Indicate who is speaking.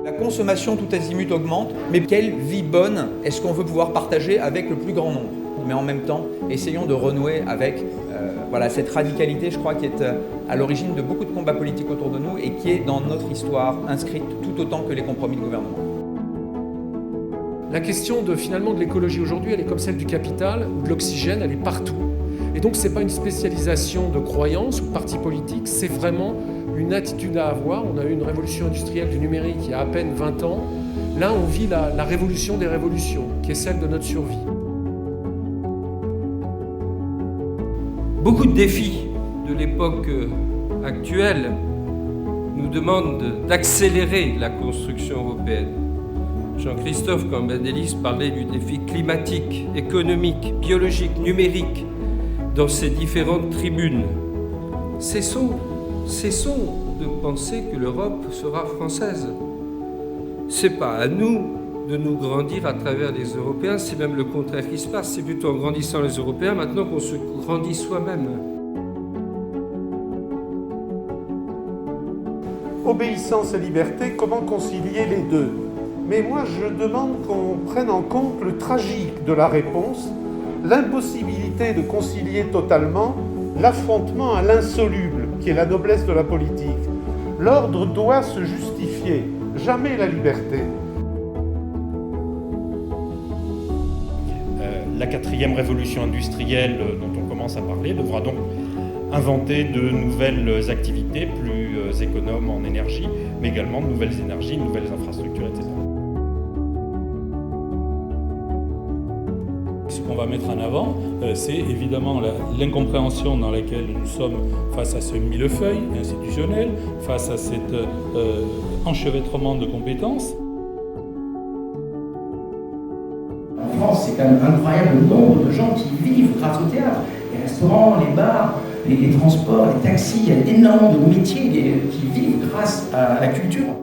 Speaker 1: La consommation tout azimut augmente, mais quelle vie bonne est-ce qu'on veut pouvoir partager avec le plus grand nombre? Mais en même temps, essayons de renouer avec cette radicalité, je crois, qui est à l'origine de beaucoup de combats politiques autour de nous et qui est dans notre histoire inscrite tout autant que les compromis de gouvernement.
Speaker 2: La question finalement de l'écologie aujourd'hui, elle est comme celle du capital ou de l'oxygène, elle est partout. Et donc ce n'est pas une spécialisation de croyance ou de parti politique, c'est vraiment une attitude à avoir. On a eu une révolution industrielle du numérique il y a à peine 20 ans. Là, on vit la révolution des révolutions, qui est celle de notre survie.
Speaker 3: Beaucoup de défis de l'époque actuelle nous demandent d'accélérer la construction européenne. Jean-Christophe Cambadélis parlait du défi climatique, économique, biologique, numérique dans ses différentes tribunes. Cessons de penser que l'Europe sera française. C'est pas à nous de nous grandir à travers les Européens, c'est même le contraire qui se passe. C'est plutôt en grandissant les Européens maintenant qu'on se grandit soi-même.
Speaker 4: Obéissance et liberté, comment concilier les deux? Mais moi, je demande qu'on prenne en compte le tragique de la réponse, l'impossibilité de concilier totalement l'affrontement à l'insoluble, qui est la noblesse de la politique. L'ordre doit se justifier, jamais la liberté.
Speaker 5: La 4e révolution industrielle dont on commence à parler devra donc inventer de nouvelles activités plus économes en énergie, mais également de nouvelles énergies, de nouvelles infrastructures, etc.
Speaker 6: Ce qu'on va mettre en avant, c'est évidemment l'incompréhension dans laquelle nous sommes face à ce millefeuille institutionnel, face à cet enchevêtrement de compétences.
Speaker 7: En France, c'est quand même incroyable le nombre de gens qui vivent grâce au théâtre. Les restaurants, les bars, les transports, les taxis, il y a énormément de métiers qui vivent grâce à la culture.